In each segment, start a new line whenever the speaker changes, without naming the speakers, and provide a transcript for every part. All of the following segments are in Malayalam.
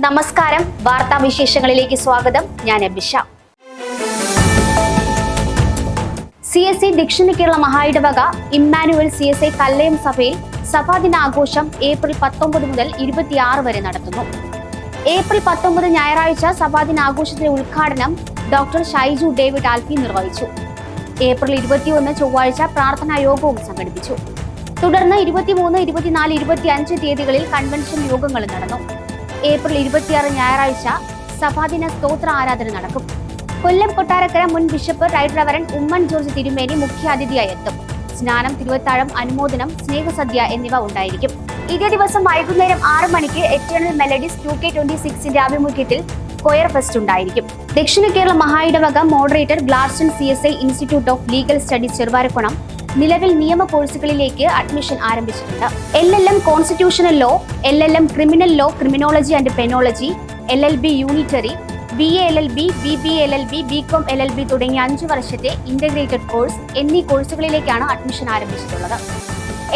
നമസ്കാരം, വാർത്താ വിശേഷങ്ങളിലേക്ക് സ്വാഗതം. ഞാൻ അബിഷ. CSI ദക്ഷിണ കേരള മഹായിടവക ഇമ്മാനുവൽ CSI കല്ലയം സഭയിൽ സഭാദിനാഘോഷം ഏപ്രിൽ 19 മുതൽ 26 വരെ നടത്തുന്നു. ഏപ്രിൽ 19 ഞായറാഴ്ച സഭാദിനാഘോഷത്തിന്റെ ഉദ്ഘാടനം ഡോക്ടർ ഷൈജു ഡേവിഡ് ആൽഫി നിർവഹിച്ചു. ഏപ്രിൽ 21 ചൊവ്വാഴ്ച പ്രാർത്ഥനാ യോഗവും സംഘടിപ്പിച്ചു. തുടർന്ന് 23, 24, 25 തീയതികളിൽ കൺവെൻഷൻ യോഗങ്ങൾ നടന്നു. ഏപ്രിൽ 26 ഞായറാഴ്ച സഭാദിന സ്തോത്ര ആരാധന നടക്കും. കൊല്ലം കൊട്ടാരക്കര മുൻ bishop right reverend Oommen George തിരുമേനി മുഖ്യാതിഥിയായി എത്തും. സ്നാനം, തിരുവത്താഴം, അനുമോദനം, സ്നേഹസദ്യ എന്നിവ ഉണ്ടായിരിക്കും. ഇതേ ദിവസം വൈകുന്നേരം 6 മണിക്ക് എറ്റേണൽ മെലഡീസ് 2K26 ആഭിമുഖ്യത്തിൽ കൊയർ ഫെസ്റ്റ് ഉണ്ടായിരിക്കും. ദക്ഷിണ കേരള മഹായിടവക moderator Gladstone CSI institute of legal studies Cheruvarakkonam നിലവിൽ നിയമ കോഴ്സുകളിലേക്ക് അഡ്മിഷൻ ആരംഭിച്ചിട്ടുണ്ട്. LLM constitutional law, LLM criminal law, criminology and penology, LLB unitary, BA LLB, BBA LLB, BCom LLB തുടങ്ങിയ 5 വർഷത്തെ ഇന്റഗ്രേറ്റഡ് കോഴ്സ് എന്നീ കോഴ്സുകളിലേക്കാണ് അഡ്മിഷൻ ആരംഭിച്ചിട്ടുള്ളത്.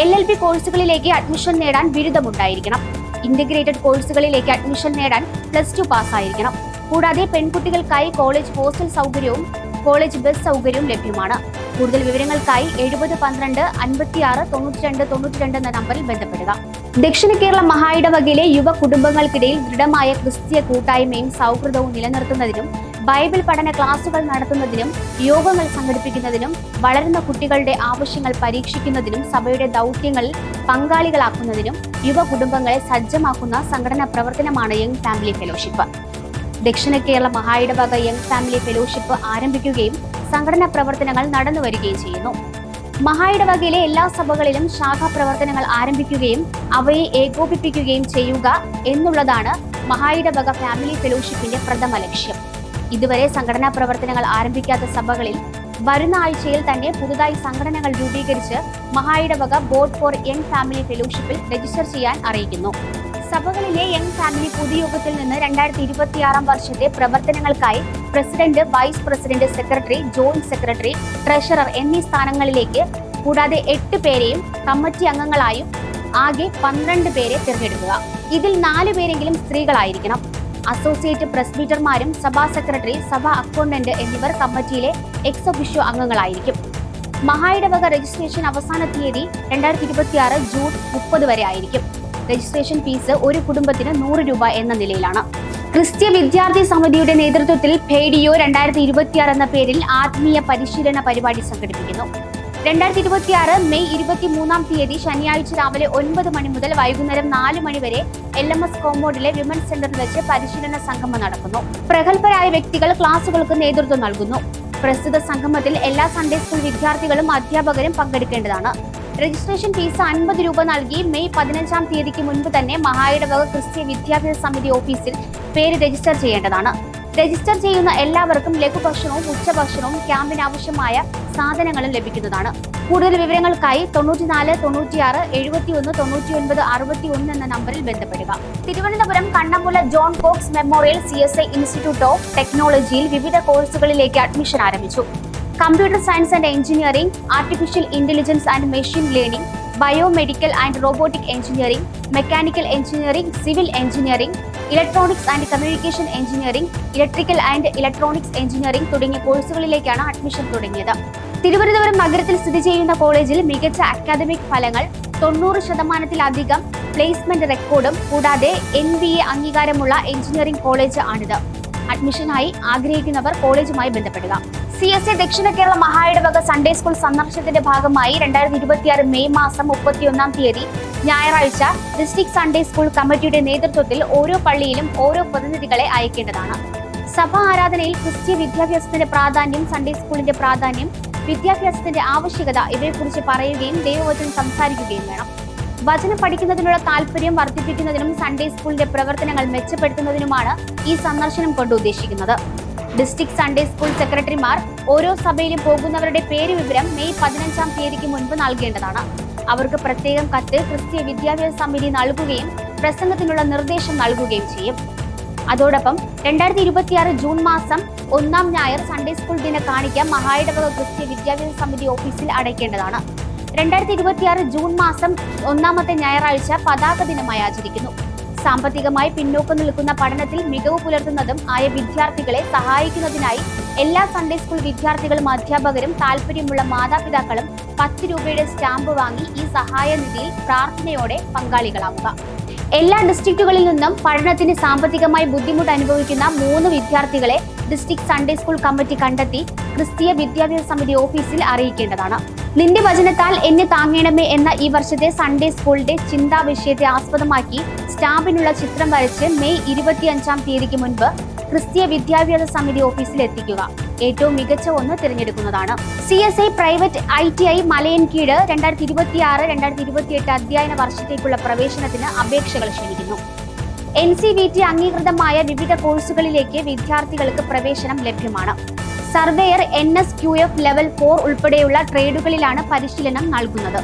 LLB കോഴ്സുകളിലേക്ക് അഡ്മിഷൻ നേടാൻ ബിരുദമുണ്ടായിരിക്കണം. ഇന്റഗ്രേറ്റഡ് കോഴ്സുകളിലേക്ക് അഡ്മിഷൻ നേടാൻ +2 പാസ്സായിരിക്കണം. കൂടാതെ പെൺകുട്ടികൾക്കായി കോളേജ് ഹോസ്റ്റൽ സൗകര്യവും കോളേജ് ബസ് സൗകര്യവും ലഭ്യമാണ്. കൂടുതൽ വിവരങ്ങൾക്കായി 70 12 56 92 92 എന്ന നമ്പറിൽ ബന്ധപ്പെടുക. ദക്ഷിണ കേരള മഹായിടവകയിലെ യുവ കുടുംബങ്ങൾക്കിടയിൽ ദൃഢമായ ക്രിസ്തീയ കൂട്ടായ്മയും സൗഹൃദവും നിലനിർത്തുന്നതിനും ബൈബിൾ പഠന ക്ലാസുകൾ നടത്തുന്നതിനും യോഗങ്ങൾ സംഘടിപ്പിക്കുന്നതിനും വളരുന്ന കുട്ടികളുടെ ആവശ്യങ്ങൾ പരീക്ഷിക്കുന്നതിനും സഭയുടെ ദൗത്യങ്ങളിൽ പങ്കാളികളാക്കുന്നതിനും യുവ കുടുംബങ്ങളെ സജ്ജമാക്കുന്ന സംഘടനാ പ്രവർത്തനമാണ് യങ് ഫാമിലി ഫെലോഷിപ്പ്. ദക്ഷിണ കേരള മഹായിടവക യങ് ഫാമിലി ഫെലോഷിപ്പ് ആരംഭിക്കുകയും സംഘടനാ പ്രവർത്തനങ്ങൾ നടന്നുവരികയും ചെയ്യുന്നു. മഹായിടവകയിലെ എല്ലാ സഭകളിലും ശാഖാ പ്രവർത്തനങ്ങൾ ആരംഭിക്കുകയും അവയെ ഏകോപിപ്പിക്കുകയും ചെയ്യുക എന്നുള്ളതാണ് മഹായിടവക ഫാമിലി ഫെലോഷിപ്പിന്റെ പ്രഥമ ലക്ഷ്യം. ഇതുവരെ സംഘടനാ പ്രവർത്തനങ്ങൾ ആരംഭിക്കാത്ത സഭകളിൽ വരുന്ന ആഴ്ചയിൽ തന്നെ പുതുതായി സംഘടനകൾ രൂപീകരിച്ച് മഹായിടവക ബോർഡ് ഫോർ യങ് ഫാമിലി ഫെലോഷിപ്പിൽ രജിസ്റ്റർ ചെയ്യാൻ അറിയിക്കുന്നു. സഭകളിലെ യങ് ഫാമിലി പൊതുയോഗത്തിൽ നിന്ന് 2026 വർഷത്തെ പ്രവർത്തനങ്ങൾക്കായി president, vice president, secretary, joint secretary, treasurer എന്നീ സ്ഥാനങ്ങളിലേക്ക് കൂടാതെ 8 പേരെയും കമ്മിറ്റി അംഗങ്ങളായും ആകെ 12 പേരെ തിരഞ്ഞെടുക്കുക. ഇതിൽ 4 പേരെങ്കിലും സ്ത്രീകളായിരിക്കണം. അസോസിയേറ്റ് പ്രസ്ബീറ്റർമാരും സഭാ സെക്രട്ടറി, സഭാ അക്കൗണ്ടന്റ് എന്നിവർ കമ്മിറ്റിയിലെ എക്സ് ഒഫീഷ്യോ അംഗങ്ങളായിരിക്കും. മഹായിടവക രജിസ്ട്രേഷൻ അവസാന തീയതി 2026 ജൂൺ 30 വരെ ആയിരിക്കും. രജിസ്ട്രേഷൻ ഫീസ് ഒരു കുടുംബത്തിന് 100 രൂപ എന്ന നിലയിലാണ്. ക്രിസ്ത്യ വിദ്യാർത്ഥി സമിതിയുടെ നേതൃത്വത്തിൽ ഭേഡിയോ 2026 എന്ന പേരിൽ ആത്മീയ പരിശീലന പരിപാടി സംഘടിപ്പിക്കുന്നു. 2026 മെയ് 23 തീയതി ശനിയാഴ്ച രാവിലെ 9 മണി മുതൽ വൈകുന്നേരം 4 മണി വരെ LMS കോമ്പൗണ്ടിലെ വിമൻസ് സെന്ററിൽ വെച്ച് പരിശീലന സംഗമം നടക്കുന്നു. പ്രഗത്ഭരായ വ്യക്തികൾ ക്ലാസുകൾക്ക് നേതൃത്വം നൽകുന്നു. പ്രസ്തുത സംഗമത്തിൽ എല്ലാ സൺഡേ സ്കൂൾ വിദ്യാർത്ഥികളും അധ്യാപകരും പങ്കെടുക്കേണ്ടതാണ്. രജിസ്ട്രേഷൻ ഫീസ് 50 രൂപ നൽകി മെയ് 15 തീയതിക്ക് മുൻപ് തന്നെ മഹായിടവക ക്രിസ്ത്യ വിദ്യാഭ്യാസ സമിതി ഓഫീസിൽ പേര് രജിസ്റ്റർ ചെയ്യേണ്ടതാണ്. രജിസ്റ്റർ ചെയ്യുന്ന എല്ലാവർക്കും ലഘുഭക്ഷണവും ഉച്ചഭക്ഷണവും ക്യാമ്പിന് ആവശ്യമായ സാധനങ്ങളും ലഭിക്കുന്നതാണ്. കൂടുതൽ വിവരങ്ങൾക്കായി 94 96 71 99 61 എന്ന നമ്പറിൽ ബന്ധപ്പെടുക. Thiruvananthapuram Kannammoola John Cox Memorial CSI institute of ടെക്നോളജിയിൽ വിവിധ കോഴ്സുകളിലേക്ക് അഡ്മിഷൻ ആരംഭിച്ചു. Computer science and engineering, artificial intelligence and machine learning, biomedical and robotic engineering, mechanical engineering, civil engineering, electronics and communication engineering, electrical and electronics engineering തുടങ്ങിയ കോഴ്സുകളിലേക്കാണ് അഡ്മിഷൻ തുടങ്ങിയത്. തിരുവനന്തപുരം നഗരത്തിൽ സ്ഥിതി ചെയ്യുന്ന കോളേജിൽ മികച്ച അക്കാദമിക് ഫലങ്ങൾ, 90% പ്ലേസ്മെന്റ് റെക്കോർഡും കൂടാതെ NBA അംഗീകാരമുള്ള എഞ്ചിനീയറിംഗ് കോളേജ് ആണിത്. അഡ്മിഷനായി ആഗ്രഹിക്കുന്നവർ കോളേജുമായി ബന്ധപ്പെടുക. CSI ദക്ഷിണ കേരള മഹായിടവക സൺഡേ സ്കൂൾ സന്ദർശനത്തിന്റെ ഭാഗമായി 2026 മെയ് 31 തീയതി ഞായറാഴ്ച ഡിസ്ട്രിക്ട് സൺഡേ സ്കൂൾ കമ്മിറ്റിയുടെ നേതൃത്വത്തിൽ ഓരോ പള്ളിയിലും ഓരോ പ്രതിനിധികളെ അയക്കേണ്ടതാണ്. സഭാ ആരാധനയിൽ ക്രിസ്ത്യ വിദ്യാഭ്യാസത്തിന്റെ പ്രാധാന്യം, സൺഡേ സ്കൂളിന്റെ പ്രാധാന്യം, വിദ്യാഭ്യാസത്തിന്റെ ആവശ്യകത ഇവയെക്കുറിച്ച് പറയുകയും ദൈവവചനം സംസാരിക്കുകയും വേണം. വചനം പഠിക്കുന്നതിനുള്ള താല്പര്യം വർദ്ധിപ്പിക്കുന്നതിനും സൺഡേ സ്കൂളിന്റെ പ്രവർത്തനങ്ങൾ മെച്ചപ്പെടുത്തുന്നതിനുമാണ് ഈ സന്ദർശനം കൊണ്ട് ഉദ്ദേശിക്കുന്നത്. ഡിസ്ട്രിക്ട് സൺഡേ സ്കൂൾ സെക്രട്ടറിമാർ ഓരോ സഭയിലും പോകുന്നവരുടെ പേര് വിവരം മെയ് 15 തീയതിക്ക് മുൻപ് നൽകേണ്ടതാണ്. അവർക്ക് പ്രത്യേകം കത്ത് ക്രിസ്ത്യ വിദ്യാഭ്യാസ സമിതി നൽകുകയും പ്രസംഗത്തിനുള്ള നിർദ്ദേശം നൽകുകയും ചെയ്യും. അതോടൊപ്പം 2026 ജൂൺ 1 ഞായർ സൺഡേ സ്കൂൾ ദിന കാണിക്ക മഹായിടവക ക്രിസ്ത്യ വിദ്യാഭ്യാസ സമിതി ഓഫീസിൽ അടയ്ക്കേണ്ടതാണ്. 2026 ജൂൺ 1 ഞായറാഴ്ച പതാക ദിനമായി ആചരിക്കുന്നു. സാമ്പത്തികമായി പിന്നോക്കം നിൽക്കുന്ന പഠനത്തിൽ മികവ് പുലർത്തുന്നതും ആയ വിദ്യാർത്ഥികളെ സഹായിക്കുന്നതിനായി എല്ലാ സൺഡേ സ്കൂൾ വിദ്യാർത്ഥികളും അധ്യാപകരും താല്പര്യമുള്ള മാതാപിതാക്കളും 10 രൂപയുടെ സ്റ്റാമ്പ് വാങ്ങി ഈ സഹായ നിധിയിൽ പ്രാർത്ഥനയോടെ പങ്കാളികളാവുക. എല്ലാ ഡിസ്ട്രിക്റ്റുകളിൽ നിന്നും പഠനത്തിന് സാമ്പത്തികമായി ബുദ്ധിമുട്ട് അനുഭവിക്കുന്ന 3 വിദ്യാർത്ഥികളെ ഡിസ്ട്രിക്ട് സൺഡേ സ്കൂൾ കമ്മിറ്റി കണ്ടെത്തി ക്രിസ്തീയ വിദ്യാഭ്യാസ സമിതി ഓഫീസിൽ അറിയിക്കേണ്ടതാണ്. നിന്റെ വചനത്താൽ എന്നെ താങ്ങണമേ എന്ന ഈ വർഷത്തെ സൺഡേ സ്കൂളിന്റെ ചിന്താ വിഷയത്തെ ആസ്പദമാക്കി സ്റ്റാമ്പിനുള്ള ചിത്രം വരച്ച് മെയ് 25-ാം തീയതിക്ക് മുൻപ് ക്രിസ്തീയ വിദ്യാഭ്യാസ സമിതി ഓഫീസിൽ എത്തിക്കുക. ഏറ്റവും മികച്ച ഒന്ന് തിരഞ്ഞെടുക്കുന്നതാണ്. CSI പ്രൈവറ്റ് ITI മലയൻകീഴ് 2026-2028 അധ്യയന വർഷത്തേക്കുള്ള പ്രവേശനത്തിന് അപേക്ഷകൾ ക്ഷണിക്കുന്നു. NCVT അംഗീകൃതമായ വിവിധ കോഴ്സുകളിലേക്ക് വിദ്യാർത്ഥികൾക്ക് പ്രവേശനം ലഭ്യമാണ്. സർവേയർ NSQF ലെവൽ 4 ഉൾപ്പെടെയുള്ള ട്രേഡുകളിലാണ് പരിശീലനം നൽകുന്നത്.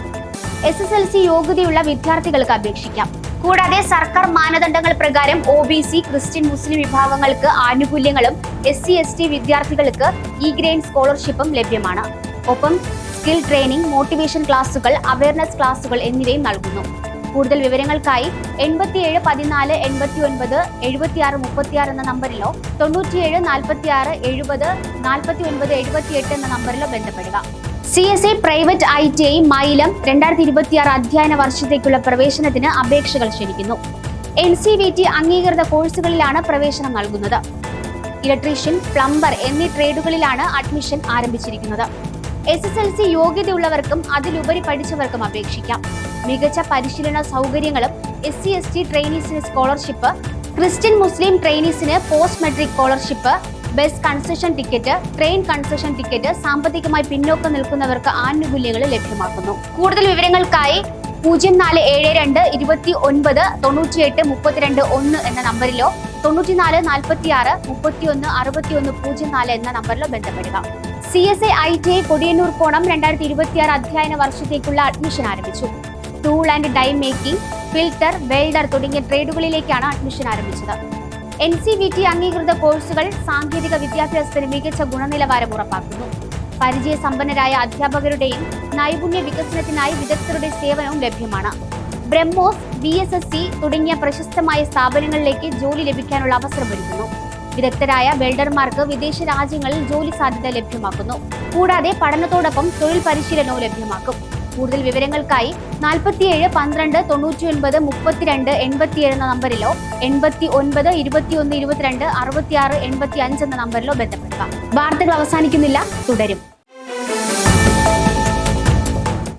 SSLC യോഗ്യതയുള്ള വിദ്യാർത്ഥികൾക്ക് അപേക്ഷിക്കാം. കൂടാതെ സർക്കാർ മാനദണ്ഡങ്ങൾ പ്രകാരം OBC, ക്രിസ്ത്യൻ, മുസ്ലിം വിഭാഗങ്ങൾക്ക് ആനുകൂല്യങ്ങളും SC/ST വിദ്യാർത്ഥികൾക്ക് E-ഗ്രേഡ് സ്കോളർഷിപ്പും ലഭ്യമാണ്. ഒപ്പം സ്കിൽ ട്രെയിനിങ്, മോട്ടിവേഷൻ ക്ലാസുകൾ, അവയർനെസ് ക്ലാസുകൾ എന്നിവയും നൽകുന്നു. കൂടുതൽ വിവരങ്ങൾക്കായി 87 14 89 76 36 എന്ന നമ്പറിലോ 97 46 70 49 78 എന്ന നമ്പറിലോ ബന്ധപ്പെടുക. CSI പ്രൈവറ്റ് ITI മൈലം 2026 അധ്യയന വർഷത്തേക്കുള്ള പ്രവേശനത്തിന് അപേക്ഷകൾ ക്ഷണിക്കുന്നു. NCVT അംഗീകൃത കോഴ്സുകളിലാണ് പ്രവേശനം നൽകുന്നത്. ഇലക്ട്രീഷ്യൻ, പ്ലംബർ എന്നീ ട്രേഡുകളിലാണ് അഡ്മിഷൻ ആരംഭിച്ചിരിക്കുന്നത്. SSLC യോഗ്യതയുള്ളവർക്കും അതിലുപരി പഠിച്ചവർക്കും അപേക്ഷിക്കാം. മികച്ച പരിശീലന സൗകര്യങ്ങളും SC/ST ട്രെയിനീസിന് സ്കോളർഷിപ്പ്, ക്രിസ്ത്യൻ മുസ്ലിം ട്രെയിനീസിന് post matric scholarship, bus concession ticket, train concession ticket, സാമ്പത്തികമായി പിന്നോക്കം നിൽക്കുന്നവർക്ക് ആനുകൂല്യങ്ങൾ ലഭ്യമാക്കുന്നു. കൂടുതൽ വിവരങ്ങൾക്കായി 0472 29 98 32 1 എന്ന നമ്പറിലോ 94 46 31 61 04 എന്ന നമ്പറിലോ ബന്ധപ്പെടുക. CSI ITI കൊടിയന്നൂർ കോണം 2026 അധ്യയന വർഷത്തേക്കുള്ള അഡ്മിഷൻ ആരംഭിച്ചു. Tool and dye making, filter, welder തുടങ്ങിയ ട്രേഡുകളിലേക്കാണ് അഡ്മിഷൻ ആരംഭിച്ചത്. NCVT അംഗീകൃത കോഴ്സുകൾ സാങ്കേതിക വിദ്യാഭ്യാസത്തിന് മികച്ച ഗുണനിലവാരം ഉറപ്പാക്കുന്നു. പരിചയസമ്പന്നരായ അധ്യാപകരുടെയും നൈപുണ്യ വികസനത്തിനായി വിദഗ്ധരുടെ സേവനവും ലഭ്യമാണ്. ബ്രഹ്മോസ്, VSSC തുടങ്ങിയ പ്രശസ്തമായ സ്ഥാപനങ്ങളിലേക്ക് ജോലി ലഭിക്കാനുള്ള അവസരമൊരുക്കുന്നു. വിദഗ്ധരായ വെൽഡർമാർക്ക് വിദേശ രാജ്യങ്ങളിൽ ജോലി സാധ്യത ലഭ്യമാക്കുന്നു. കൂടാതെ പഠനത്തോടൊപ്പം തൊഴിൽ പരിശീലനവും ലഭ്യമാക്കും. കൂടുതൽ വിവരങ്ങൾക്കായി 47 12 99 32 87 എന്ന നമ്പറിലോ 89 21 22 66 85 എന്ന നമ്പറിലോ ബന്ധപ്പെടുക. വാർത്തകൾ അവസാനിക്കുന്നില്ല, തുടരും.